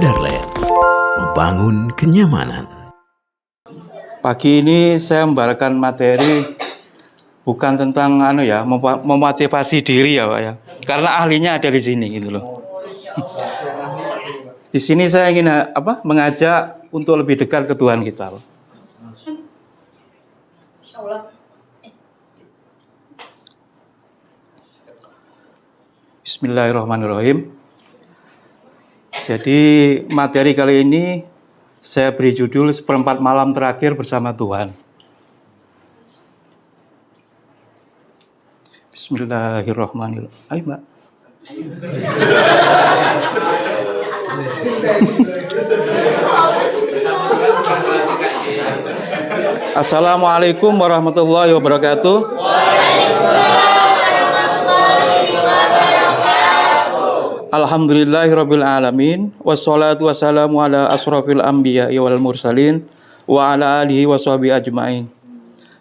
Motherland, membangun kenyamanan. Pagi ini saya membawakan materi bukan tentang memotivasi diri ya Pak ya. Karena ahlinya ada di sini gitu loh. Di sini saya ingin mengajak untuk lebih dekat ke Tuhan kita, Pak. Bismillahirrahmanirrahim. Jadi materi kali ini saya beri judul Seperempat Malam Terakhir Bersama Tuhan. Bismillahirrahmanirrahim. Ayo Mbak. Assalamualaikum warahmatullahi wabarakatuh. Alhamdulillahirabbil alamin wassalatu wassalamu ala asrofil anbiya'i wal mursalin wa ala alihi washabihi ajmain.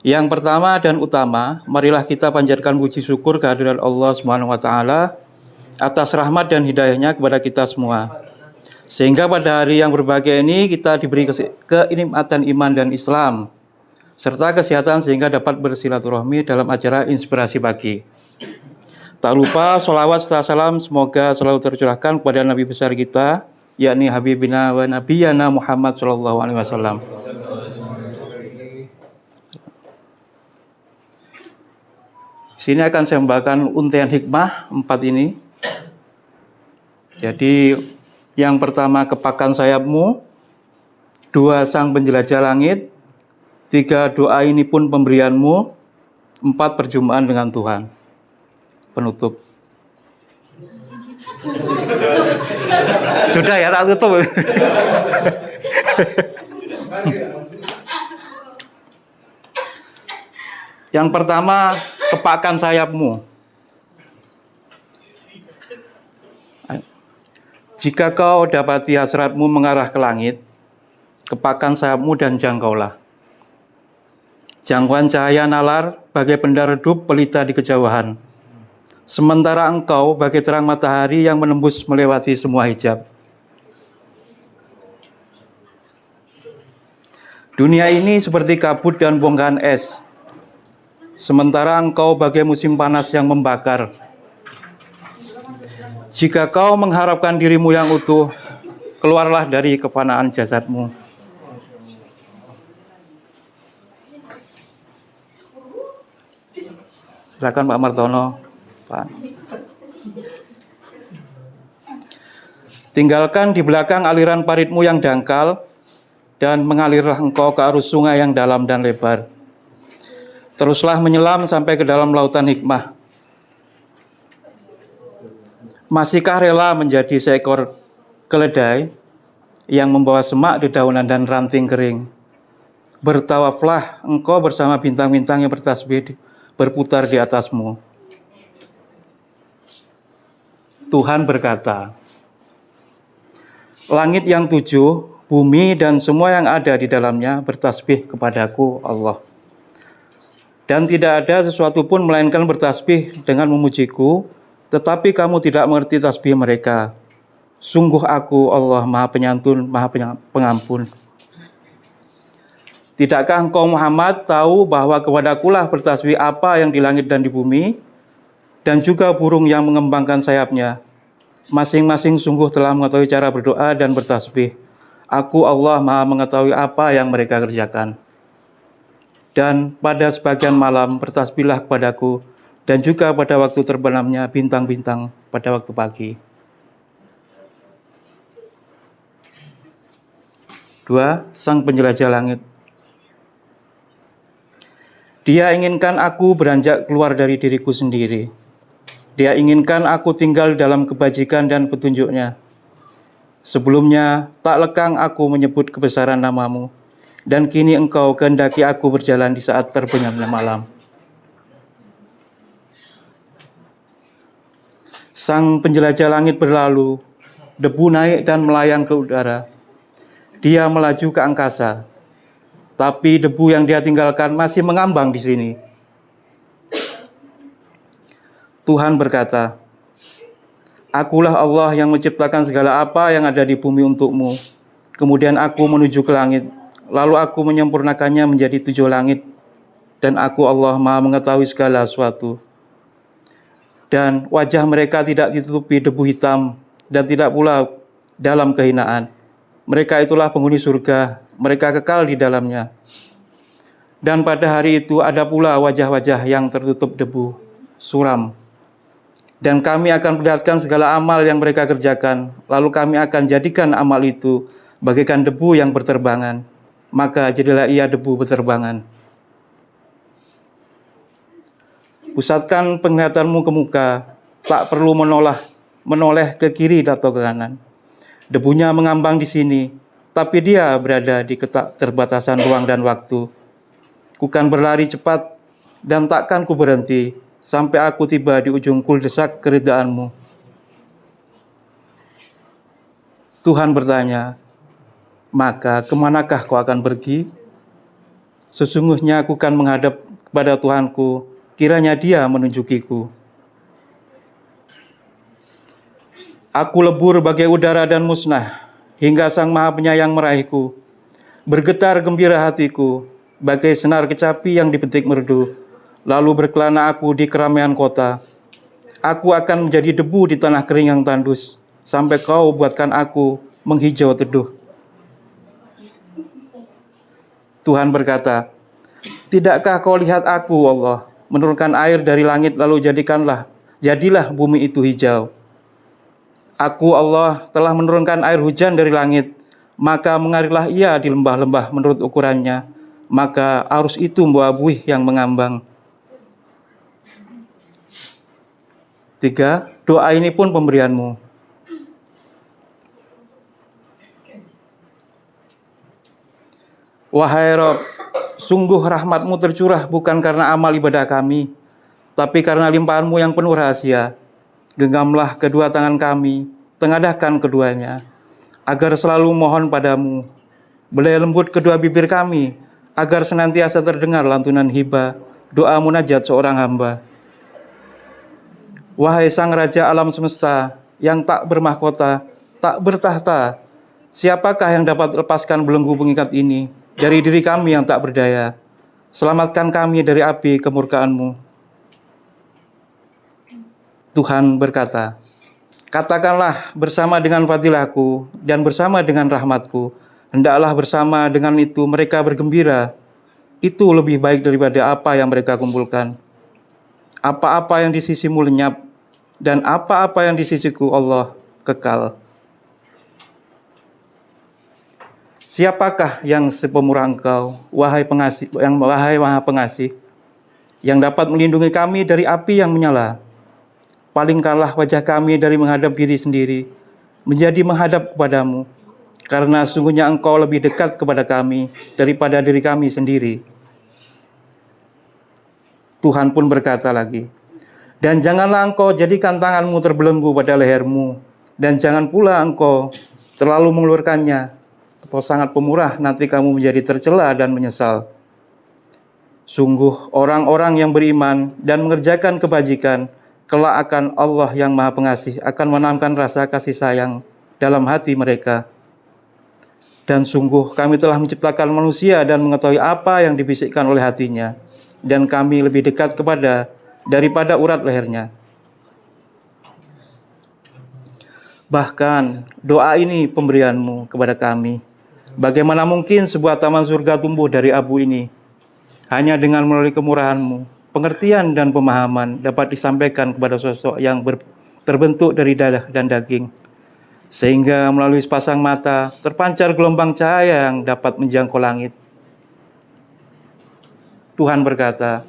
Yang pertama dan utama, marilah kita panjatkan puji syukur kehadirat Allah Subhanahu wa taala atas rahmat dan hidayahnya kepada kita semua. Sehingga pada hari yang berbahagia ini kita diberi kenikmatan iman dan Islam serta kesehatan sehingga dapat bersilaturahmi dalam acara inspirasi pagi. Tak lupa sholawat serta salam semoga selalu tercurahkan kepada Nabi besar kita, yakni Habibina wa Nabiyana Muhammad sallallahu alaihi wasallam. Sini akan saya membawakan untayan hikmah 4 ini. Jadi yang pertama, kepakan sayapmu. 2, sang penjelajah langit. 3, doa ini pun pemberianmu. 4, perjumpaan dengan Tuhan. Penutup. Sudah ya, tak tutup. Yang pertama, kepakan sayapmu. Jika kau dapati hasratmu mengarah ke langit, kepakan sayapmu dan jangkaulah. Jangkauan cahaya nalar bagai benda redup pelita di kejauhan. Sementara engkau bagai terang matahari yang menembus melewati semua hijab. Dunia ini seperti kabut dan bongkahan es. Sementara engkau bagai musim panas yang membakar. Jika kau mengharapkan dirimu yang utuh, keluarlah dari kefanaan jasadmu. Silakan Pak Martono. Pak. Tinggalkan di belakang aliran paritmu yang dangkal dan mengalirlah engkau ke arus sungai yang dalam dan lebar. Teruslah menyelam sampai ke dalam lautan hikmah. Masihkah rela menjadi seekor keledai yang membawa semak dedaunan dan ranting kering? Bertawaflah engkau bersama bintang-bintang yang bertasbih berputar di atasmu. Tuhan berkata, langit yang 7, bumi dan semua yang ada di dalamnya bertasbih kepadaku Allah. Dan tidak ada sesuatu pun melainkan bertasbih dengan memujiku, tetapi kamu tidak mengerti tasbih mereka. Sungguh aku Allah Maha Penyantun, Maha Pengampun. Tidakkah engkau Muhammad tahu bahwa kepadakulah bertasbih apa yang di langit dan di bumi, dan juga burung yang mengembangkan sayapnya. Masing-masing sungguh telah mengetahui cara berdoa dan bertasbih. Aku Allah Maha mengetahui apa yang mereka kerjakan. Dan pada sebagian malam bertasbihlah kepadaku, dan juga pada waktu terbenamnya bintang-bintang pada waktu pagi. 2, sang penjelajah langit. Dia inginkan aku beranjak keluar dari diriku sendiri. Dia inginkan aku tinggal dalam kebajikan dan petunjuknya. Sebelumnya, tak lekang aku menyebut kebesaran namamu, dan kini engkau kehendaki aku berjalan di saat terbenamnya malam. Sang penjelajah langit berlalu, debu naik dan melayang ke udara. Dia melaju ke angkasa, tapi debu yang dia tinggalkan masih mengambang di sini. Tuhan berkata, Akulah Allah yang menciptakan segala apa yang ada di bumi untukmu. Kemudian aku menuju ke langit, lalu aku menyempurnakannya menjadi 7 langit. Dan aku Allah Maha mengetahui segala sesuatu. Dan wajah mereka tidak ditutupi debu hitam, dan tidak pula dalam kehinaan. Mereka itulah penghuni surga, mereka kekal di dalamnya. Dan pada hari itu ada pula wajah-wajah yang tertutup debu, suram. Dan kami akan perlihatkan segala amal yang mereka kerjakan, lalu kami akan jadikan amal itu bagaikan debu yang berterbangan. Maka jadilah ia debu berterbangan. Pusatkan penglihatanmu ke muka, tak perlu menoleh ke kiri atau ke kanan. Debunya mengambang di sini, tapi dia berada di keterbatasan ruang dan waktu. Kukan berlari cepat dan takkan ku berhenti sampai aku tiba di ujung kuldesak keridhaanmu. Tuhan bertanya, maka kemanakah kau akan pergi? Sesungguhnya aku akan menghadap kepada Tuhanku, kiranya Dia menunjukiku. Aku lebur bagai udara dan musnah, hingga Sang Maha Penyayang meraihku. Bergetar gembira hatiku, bagai senar kecapi yang dipetik merdu. Lalu berkelana aku di keramaian kota. Aku akan menjadi debu di tanah kering yang tandus, sampai kau buatkan aku menghijau teduh. Tuhan berkata, tidakkah kau lihat aku, Allah, menurunkan air dari langit lalu jadilah bumi itu hijau. Aku Allah telah menurunkan air hujan dari langit, maka mengalirlah ia di lembah-lembah menurut ukurannya, maka arus itu membawa buih yang mengambang. 3. Doa ini pun pemberianmu. Wahai Rob, sungguh rahmatmu tercurah bukan karena amal ibadah kami, tapi karena limpahanmu yang penuh rahasia. Genggamlah kedua tangan kami, tengadahkan keduanya, agar selalu mohon padamu. Belai lembut kedua bibir kami, agar senantiasa terdengar lantunan hibah, doa munajat seorang hamba. Wahai Sang Raja alam semesta, yang tak bermahkota, tak bertahta, siapakah yang dapat lepaskan belenggu pengikat ini dari diri kami yang tak berdaya? Selamatkan kami dari api kemurkaanmu. Tuhan berkata, katakanlah bersama dengan fadilahku dan bersama dengan rahmatku, hendaklah bersama dengan itu mereka bergembira. Itu lebih baik daripada apa yang mereka kumpulkan. Apa-apa yang di sisimu lenyap, dan apa-apa yang di sisiku Allah kekal. Siapakah yang sepemurah engkau, wahai Maha Pengasih, yang dapat melindungi kami dari api yang menyala? Palingkanlah wajah kami dari menghadap diri sendiri, menjadi menghadap kepadamu, karena sungguhnya engkau lebih dekat kepada kami daripada diri kami sendiri. Tuhan pun berkata lagi, dan janganlah engkau jadikan tanganmu terbelenggu pada lehermu, dan jangan pula engkau terlalu mengeluarkannya, atau sangat pemurah, nanti kamu menjadi tercela dan menyesal. Sungguh orang-orang yang beriman dan mengerjakan kebajikan, kelak akan Allah yang Maha Pengasih akan menanamkan rasa kasih sayang dalam hati mereka. Dan sungguh kami telah menciptakan manusia dan mengetahui apa yang dibisikkan oleh hatinya, dan kami lebih dekat daripada urat lehernya. Bahkan doa ini pemberianmu kepada kami. Bagaimana mungkin sebuah taman surga tumbuh dari abu ini? Hanya dengan melalui kemurahanmu, pengertian dan pemahaman dapat disampaikan kepada sosok yang terbentuk dari darah dan daging, sehingga melalui sepasang mata terpancar gelombang cahaya yang dapat menjangkau langit. Tuhan berkata,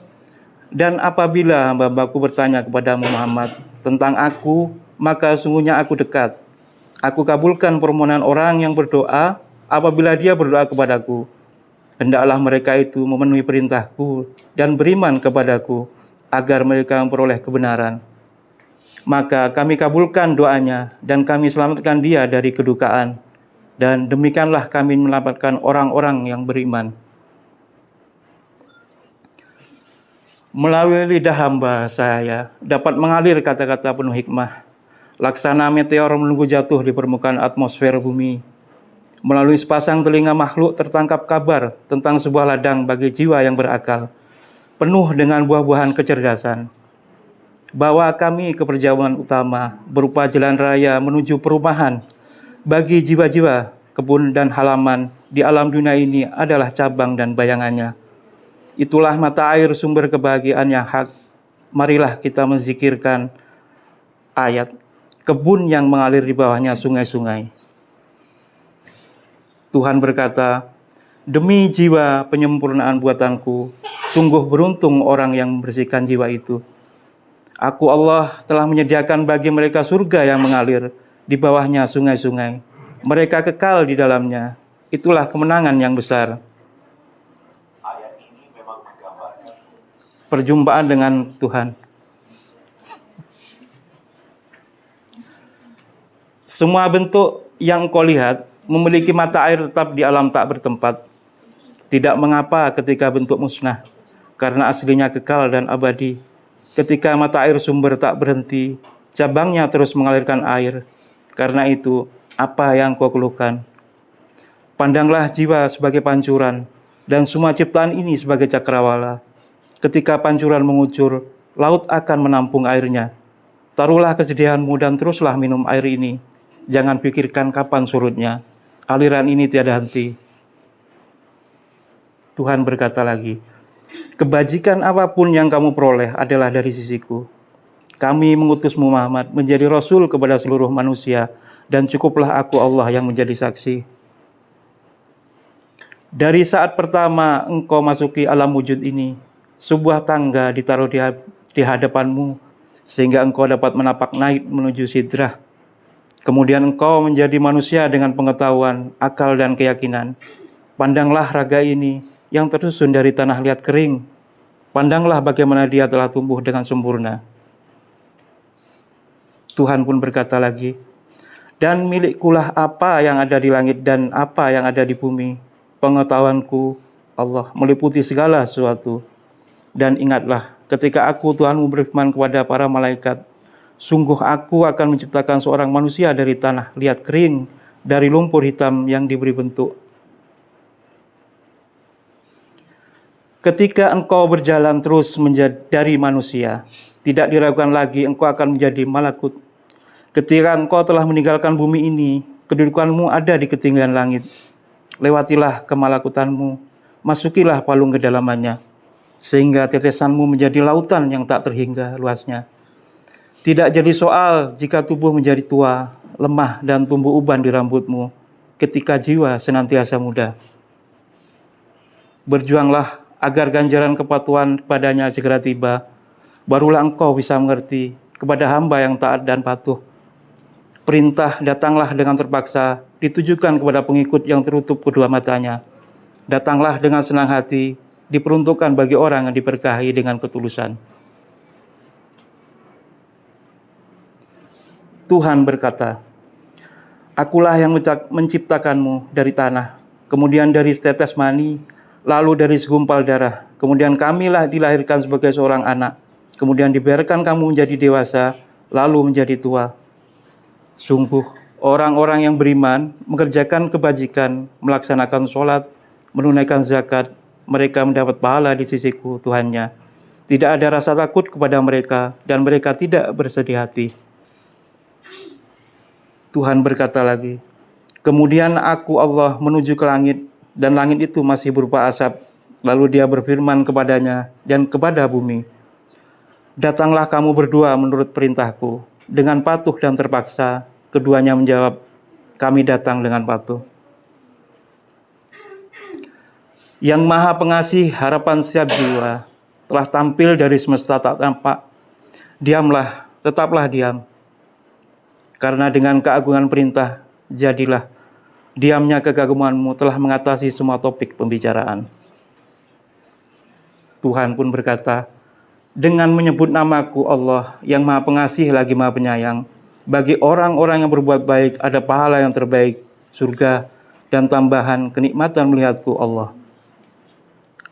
dan apabila hamba-hambaku bertanya kepadamu Muhammad tentang aku, maka sungguhnya aku dekat. Aku kabulkan permohonan orang yang berdoa apabila dia berdoa kepadaku. Hendaklah mereka itu memenuhi perintahku dan beriman kepadaku, agar mereka memperoleh kebenaran. Maka kami kabulkan doanya dan kami selamatkan dia dari kedukaan. Dan demikianlah kami menyelamatkan orang-orang yang beriman. Melalui lidah hamba saya dapat mengalir kata-kata penuh hikmah. laksana meteor menunggu jatuh di permukaan atmosfer bumi. Melalui sepasang telinga makhluk tertangkap kabar tentang sebuah ladang bagi jiwa yang berakal, penuh dengan buah-buahan kecerdasan. Bawa kami ke perjalanan utama berupa jalan raya menuju perumahan. Bagi jiwa-jiwa, kebun dan halaman di alam dunia ini adalah cabang dan bayangannya. Itulah mata air sumber kebahagiaan yang hak. Marilah kita menzikirkan ayat kebun yang mengalir di bawahnya sungai-sungai. Tuhan berkata, demi jiwa penyempurnaan buatanku, sungguh beruntung orang yang membersihkan jiwa itu. Aku Allah telah menyediakan bagi mereka surga yang mengalir di bawahnya sungai-sungai. Mereka kekal di dalamnya. Itulah kemenangan yang besar. Ayat ini memang menggambarkan Perjumpaan dengan Tuhan. Semua bentuk yang kau lihat memiliki mata air tetap di alam tak bertempat. Tidak mengapa ketika bentuk musnah, karena aslinya kekal dan abadi. Ketika mata air sumber tak berhenti, cabangnya terus mengalirkan air. Karena itu, apa yang kau keluhkan? Pandanglah jiwa sebagai pancuran, dan semua ciptaan ini sebagai cakrawala. Ketika pancuran mengucur, laut akan menampung airnya. Taruhlah kesedihanmu dan teruslah minum air ini. Jangan pikirkan kapan surutnya. Aliran ini tiada henti. Tuhan berkata lagi, kebajikan apapun yang kamu peroleh adalah dari sisiku. Kami mengutusmu Muhammad menjadi Rasul kepada seluruh manusia, dan cukuplah aku Allah yang menjadi saksi. Dari saat pertama engkau masuki alam wujud ini, sebuah tangga ditaruh di hadapanmu, sehingga engkau dapat menapak naik menuju sidrah. Kemudian engkau menjadi manusia dengan pengetahuan, akal, dan keyakinan. Pandanglah raga ini yang tersusun dari tanah liat kering. Pandanglah bagaimana dia telah tumbuh dengan sempurna. Tuhan pun berkata lagi, dan milikkulah apa yang ada di langit dan apa yang ada di bumi. Pengetahuanku, Allah, meliputi segala sesuatu. Dan ingatlah, ketika aku Tuhanmu berfirman kepada para malaikat, sungguh aku akan menciptakan seorang manusia dari tanah liat kering, dari lumpur hitam yang diberi bentuk. Ketika engkau berjalan terus dari manusia, tidak diragukan lagi engkau akan menjadi malakut. Ketika engkau telah meninggalkan bumi ini, kedudukanmu ada di ketinggian langit. Lewatilah kemalakutanmu, masukilah palung kedalamannya, sehingga tetesanmu menjadi lautan yang tak terhingga luasnya. Tidak jadi soal jika tubuh menjadi tua, lemah, dan tumbuh uban di rambutmu, ketika jiwa senantiasa muda. Berjuanglah agar ganjaran kepatuhan kepadanya segera tiba, barulah engkau bisa mengerti kepada hamba yang taat dan patuh. Perintah datanglah dengan terpaksa, ditujukan kepada pengikut yang tertutup kedua matanya. Datanglah dengan senang hati, diperuntukkan bagi orang yang diberkahi dengan ketulusan. Tuhan berkata, akulah yang menciptakanmu dari tanah, kemudian dari setetes mani, lalu dari segumpal darah. Kemudian kamilah dilahirkan sebagai seorang anak, kemudian dibiarkan kamu menjadi dewasa, lalu menjadi tua. Sungguh, orang-orang yang beriman, mengerjakan kebajikan, melaksanakan sholat, menunaikan zakat, mereka mendapat pahala di sisiku Tuhannya. Tidak ada rasa takut kepada mereka, dan mereka tidak bersedih hati. Tuhan berkata lagi, kemudian aku Allah menuju ke langit, dan langit itu masih berupa asap. Lalu dia berfirman kepadanya dan kepada bumi, datanglah kamu berdua menurut perintahku, dengan patuh dan terpaksa. Keduanya menjawab, kami datang dengan patuh. Yang Maha Pengasih harapan setiap jiwa telah tampil dari semesta tak tampak. Diamlah, tetaplah diam. Karena dengan keagungan perintah, jadilah. Diamnya kegagumanmu telah mengatasi semua topik pembicaraan. Tuhan pun berkata, dengan menyebut namaku Allah yang Maha Pengasih lagi Maha Penyayang, bagi orang-orang yang berbuat baik ada pahala yang terbaik, surga, dan tambahan kenikmatan melihatku Allah.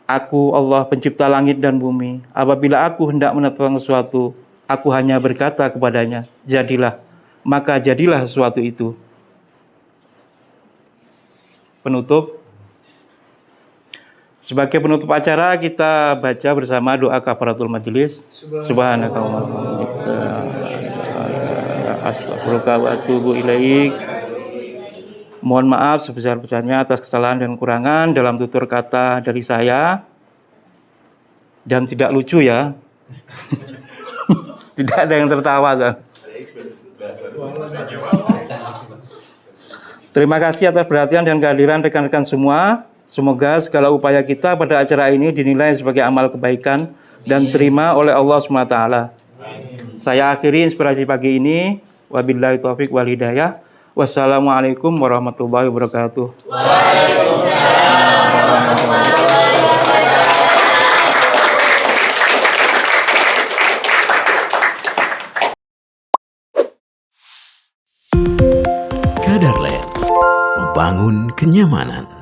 Aku Allah pencipta langit dan bumi. Apabila aku hendak menetapkan sesuatu, aku hanya berkata kepadanya, jadilah. maka jadilah sesuatu itu. Penutup. Sebagai penutup acara, kita baca bersama doa kafaratul majelis. Subhanakallahumma wa bihamdika astaghfiruka wa atubu ilaik. Mohon maaf sebesar-besarnya atas kesalahan dan kekurangan dalam tutur kata dari saya. Dan tidak lucu ya. Tidak ada yang tertawa kan. Terima kasih atas perhatian dan kehadiran rekan-rekan semua. Semoga segala upaya kita pada acara ini dinilai sebagai amal kebaikan dan terima oleh Allah SWT. Saya akhiri inspirasi pagi ini. Wabillahi taufiq wal hidayah. Wassalamualaikum warahmatullahi wabarakatuh. Kadarland, membangun kenyamanan.